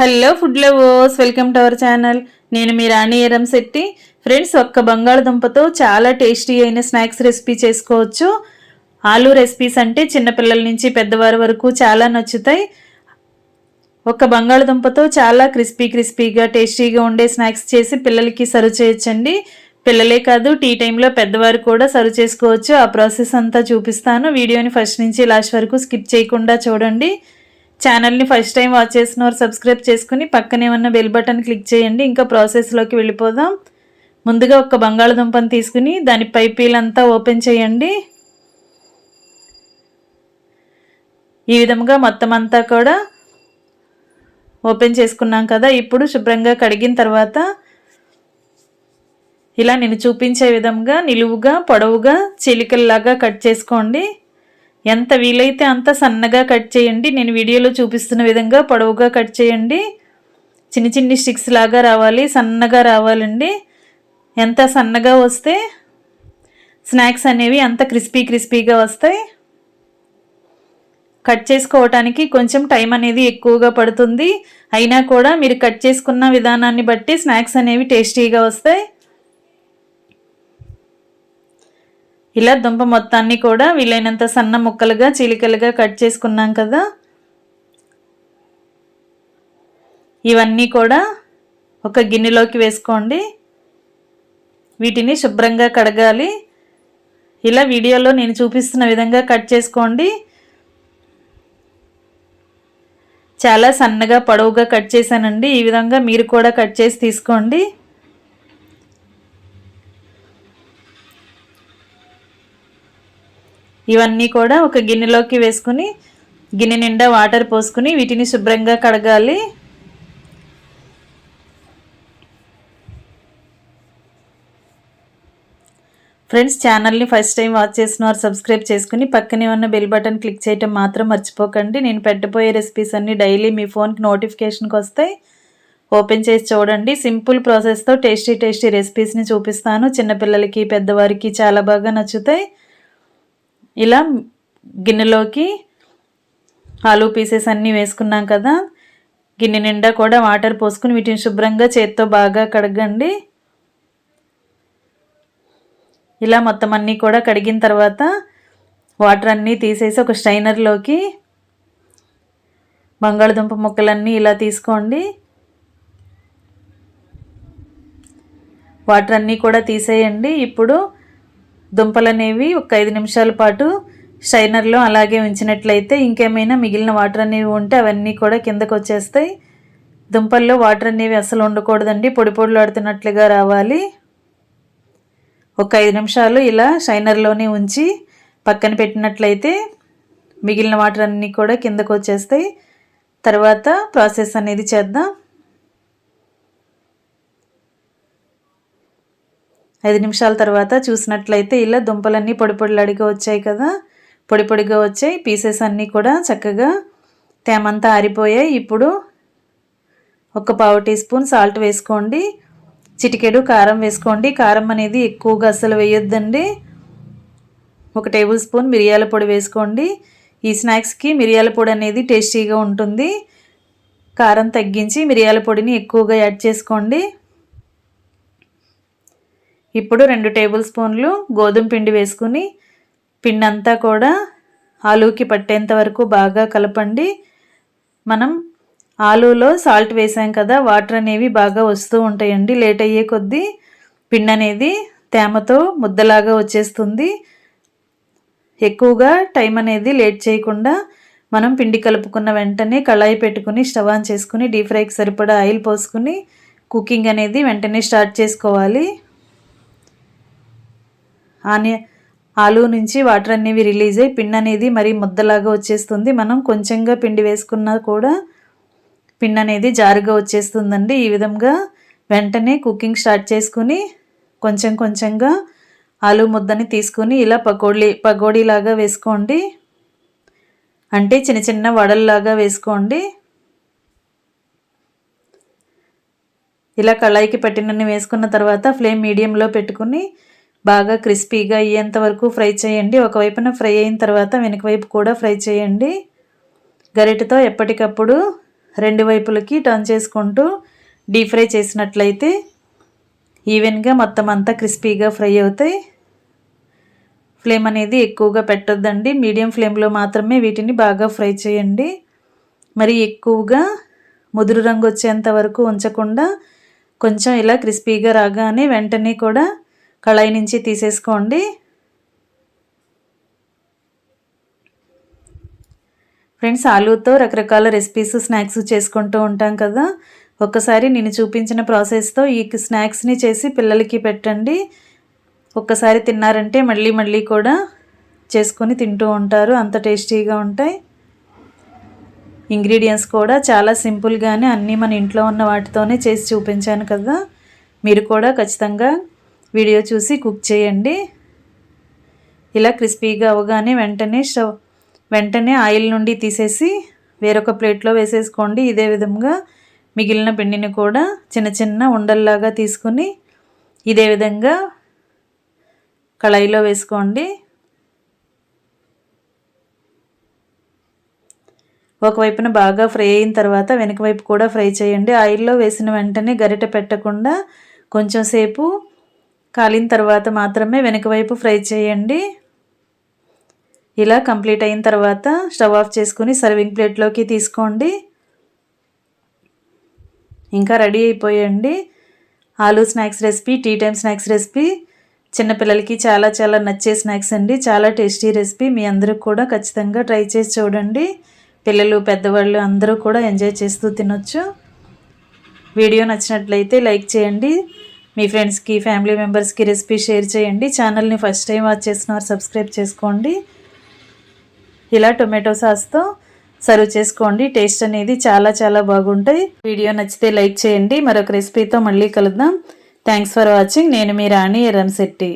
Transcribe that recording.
Hello food lovers, welcome to our channel. నేను మీ రాణి Eramsetti. Friends, ఒక్క బంగాళదుంపతో చాలా టేస్టీ అయిన స్నాక్స్ రెసిపీ చేసుకోవచ్చు. ఆలూ రెసిపీస్ అంటే చిన్నపిల్లల నుంచి పెద్దవారి వరకు చాలా నచ్చుతాయి. ఒక బంగాళదుంపతో చాలా క్రిస్పీగా టేస్టీగా ఉండే స్నాక్స్ చేసి పిల్లలకి సర్వ్ చేయొచ్చండి. పిల్లలే కాదు, టీ టైంలో పెద్దవారు కూడా సర్వ్ చేసుకోవచ్చు. ఆ ప్రాసెస్ అంతా చూపిస్తాను. వీడియోని ఫస్ట్ నుంచి లాస్ట్ వరకు స్కిప్ చేయకుండా చూడండి. ఛానల్ని ఫస్ట్ టైం వాచ్ చేసినవారు సబ్స్క్రైబ్ చేసుకుని పక్కనే ఉన్న బెల్ బటన్ క్లిక్ చేయండి. ఇంకా ప్రాసెస్లోకి వెళ్ళిపోదాం. ముందుగా ఒక బంగాళదుంపను తీసుకుని దాని పై పీలంతా ఓపెన్ చేయండి. ఈ విధంగా మొత్తం అంతా కూడా ఓపెన్ చేసుకున్నాం కదా. ఇప్పుడు శుభ్రంగా కడిగిన తర్వాత ఇలా నేను చూపించే విధంగా నిలువుగా పొడవుగా చీలికల్లాగా కట్ చేసుకోండి. ఎంత వీలైతే అంత సన్నగా కట్ చేయండి. నేను వీడియోలో చూపిస్తున్న విధంగా పొడవుగా కట్ చేయండి. చిన్ని స్టిక్స్ లాగా రావాలి, సన్నగా రావాలండి. ఎంత సన్నగా వస్తే స్నాక్స్ అనేవి అంత క్రిస్పీగా వస్తాయి. కట్ చేసుకోవటానికి కొంచెం టైం అనేది ఎక్కువగా పడుతుంది. అయినా కూడా మీరు కట్ చేసుకున్న విధానాన్ని బట్టి స్నాక్స్ అనేవి టేస్టీగా వస్తాయి. ఇలా దుంప మొత్తాన్ని కూడా వీలైనంత సన్న ముక్కలుగా చీలికలుగా కట్ చేసుకున్నాం కదా. ఇవన్నీ కూడా ఒక గిన్నెలోకి వేసుకోండి. వీటిని శుభ్రంగా కడగాలి. ఇలా వీడియోలో నేను చూపిస్తున్న విధంగా కట్ చేసుకోండి. చాలా సన్నగా పొడవుగా కట్ చేశానండి. ఈ విధంగా మీరు కూడా కట్ చేసి తీసుకోండి. ఇవన్నీ కూడా ఒక గిన్నెలోకి వేసుకుని గిన్నె నిండా వాటర్ పోసుకుని వీటిని శుభ్రంగా కడగాలి. ఫ్రెండ్స్, ఛానల్ని ఫస్ట్ టైం వాచ్ చేసిన వారు సబ్స్క్రైబ్ చేసుకుని పక్కనే ఉన్న బెల్ బటన్ క్లిక్ చేయటం మాత్రం మర్చిపోకండి. నేను పెట్టబోయే రెసిపీస్ అన్నీ డైలీ మీ ఫోన్కి నోటిఫికేషన్కి వస్తాయి. ఓపెన్ చేసి చూడండి. సింపుల్ ప్రాసెస్తో టేస్టీ రెసిపీస్ని చూపిస్తాను. చిన్నపిల్లలకి పెద్దవారికి చాలా బాగా నచ్చుతాయి. ఇలా గిన్నెలోకి ఆలూ పీసెస్ అన్నీ వేసుకున్నాం కదా. గిన్నె నిండా కూడా వాటర్ పోసుకుని వీటిని శుభ్రంగా చేత్తో బాగా కడగండి. ఇలా మొత్తం అన్నీ కూడా కడిగిన తర్వాత వాటర్ అన్నీ తీసేసి ఒక స్ట్రైనర్లోకి బంగాళదుంప ముక్కలన్నీ ఇలా తీసుకోండి. వాటర్ అన్నీ కూడా తీసేయండి. ఇప్పుడు దుంపలు అనేవి ఒక 5 నిమిషాల పాటు స్ట్రైనర్లో అలాగే ఉంచినట్లయితే ఇంకేమైనా మిగిలిన వాటర్ అనేవి ఉంటే అవన్నీ కూడా కిందకు వచ్చేస్తాయి. దుంపల్లో వాటర్ అనేవి అసలు ఉండకూడదండి, పొడిలాడుతున్నట్లుగా రావాలి. ఒక 5 నిమిషాలు ఇలా స్ట్రైనర్లోనే ఉంచి పక్కన పెట్టినట్లయితే మిగిలిన వాటర్ అన్నీ కూడా కిందకు వచ్చేస్తాయి. తర్వాత ప్రాసెస్ అనేది చేద్దాం. 5 నిమిషాల తర్వాత చూసినట్లయితే ఇలా దుంపలన్నీ పొడిలాడిగా వచ్చాయి కదా. పొడిగా వచ్చాయి. పీసెస్ అన్నీ కూడా చక్కగా తేమంతా ఆరిపోయాయి. ఇప్పుడు ఒక పావు టీ స్పూన్ సాల్ట్ వేసుకోండి. చిటికెడు కారం వేసుకోండి. కారం అనేది ఎక్కువగా అస్సలు వేయొద్దండి. 1 టేబుల్ స్పూన్ మిరియాల పొడి వేసుకోండి. ఈ స్నాక్స్కి మిరియాల పొడి అనేది టేస్టీగా ఉంటుంది. కారం తగ్గించి మిరియాల పొడిని ఎక్కువగా యాడ్ చేసుకోండి. ఇప్పుడు 2 టేబుల్ స్పూన్లు గోధుమ పిండి వేసుకుని పిండి అంతా కూడా ఆలూకి పట్టేంత వరకు బాగా కలపండి. మనం ఆలూలో సాల్ట్ వేసాం కదా, వాటర్ అనేవి బాగా వస్తూ ఉంటాయండి. లేట్ అయ్యే కొద్దీ పిండి అనేది తేమతో ముద్దలాగా వచ్చేస్తుంది. ఎక్కువగా టైం అనేది లేట్ చేయకుండా మనం పిండి కలుపుకున్న వెంటనే కళాయి పెట్టుకుని స్టవ్ ఆన్ చేసుకుని డీప్ ఫ్రైకి సరిపడా ఆయిల్ పోసుకుని కుకింగ్ అనేది వెంటనే స్టార్ట్ చేసుకోవాలి. ఆలూ నుంచి వాటర్ అనేవి రిలీజ్ అయ్యి పిండి అనేది మరీ ముద్దలాగా వచ్చేస్తుంది. మనం కొంచెంగా పిండి వేసుకున్నా కూడా పిండి అనేది జారుగా వచ్చేస్తుందండి. ఈ విధంగా వెంటనే కుకింగ్ స్టార్ట్ చేసుకుని కొంచెంగా ఆలూ ముద్దని తీసుకుని ఇలా పకోడీలాగా వేసుకోండి. అంటే చిన్న వడల్లాగా వేసుకోండి. ఇలా కళాయికి పట్టినన్ని వేసుకున్న తర్వాత ఫ్లేమ్ మీడియంలో పెట్టుకుని బాగా క్రిస్పీగా అయ్యేంత వరకు ఫ్రై చేయండి. ఒకవైపున ఫ్రై అయిన తర్వాత వెనక వైపు కూడా ఫ్రై చేయండి. గరిటెతో ఎప్పటికప్పుడు రెండు వైపులకి టర్న్ చేసుకుంటూ డీప్ ఫ్రై చేసినట్లయితే ఈవెన్గా మొత్తం అంతా క్రిస్పీగా ఫ్రై అవుతాయి. ఫ్లేమ్ అనేది ఎక్కువగా పెట్టొద్దండి, మీడియం ఫ్లేమ్లో మాత్రమే వీటిని బాగా ఫ్రై చేయండి. మరి ఎక్కువగా ముదురు రంగు వచ్చేంత వరకు ఉంచకుండా కొంచెం ఇలా క్రిస్పీగా రాగానే వెంటనే కూడా కళాయి నుంచి తీసేసుకోండి. ఫ్రెండ్స్, ఆలూతో రకరకాల రెసిపీస్ స్నాక్స్ చేసుకుంటూ ఉంటాం కదా. ఒక్కసారి నేను చూపించిన ప్రాసెస్తో ఈ స్నాక్స్ని చేసి పిల్లలకి పెట్టండి. ఒక్కసారి తిన్నారంటే మళ్ళీ మళ్ళీ కూడా చేసుకొని తింటూ ఉంటారు, అంత టేస్టీగా ఉంటాయి. ఇంగ్రీడియంట్స్ కూడా చాలా సింపుల్గానే అన్నీ మన ఇంట్లో ఉన్న వాటితోనే చేసి చూపించాను కదా. మీరు కూడా ఖచ్చితంగా వీడియో చూసి కుక్ చేయండి. ఇలా క్రిస్పీగా అవగానే వెంటనే ఆయిల్ నుండి తీసేసి వేరొక ప్లేట్లో వేసేసుకోండి. ఇదే విధంగా మిగిలిన పిండిని కూడా చిన్న చిన్న ఉండల్లాగా తీసుకుని ఇదే విధంగా కళాయిలో వేసుకోండి. ఒకవైపున బాగా ఫ్రై అయిన తర్వాత వెనక వైపు కూడా ఫ్రై చేయండి. ఆయిల్లో వేసిన వెంటనే గరిటె పెట్టకుండా కొంచెం సేపు కాలిన తర్వాత మాత్రమే వెనక వైపు ఫ్రై చేయండి. ఇలా కంప్లీట్ అయిన తర్వాత స్టవ్ ఆఫ్ చేసుకుని సర్వింగ్ ప్లేట్లోకి తీసుకోండి. ఇంకా రెడీ అయిపోయండి ఆలూ snacks recipe, tea time snacks recipe. చిన్నపిల్లలకి చాలా చాలా నచ్చే స్నాక్స్ అండి, చాలా టేస్టీ రెసిపీ. మీ అందరూ కూడా ఖచ్చితంగా ట్రై చేసి చూడండి. పిల్లలు పెద్దవాళ్ళు అందరూ కూడా ఎంజాయ్ చేస్తూ తినొచ్చు. వీడియో నచ్చినట్లయితే లైక్ చేయండి, మీ ఫ్రెండ్స్కి ఫ్యామిలీ మెంబర్స్కి రెసిపీ షేర్ చేయండి. ఛానల్ని ఫస్ట్ టైం వాచ్ చేస్తున్నారు సబ్స్క్రైబ్ చేసుకోండి. ఇలా టొమాటో సాస్తో సర్వ్ చేసుకోండి, టేస్ట్ అనేది చాలా చాలా బాగుంటాయి. వీడియో నచ్చితే లైక్ చేయండి. మరొక రెసిపీతో మళ్ళీ కలుద్దాం. Thanks for watching. నేను మీ రాణి ఎర్రంశెట్టి.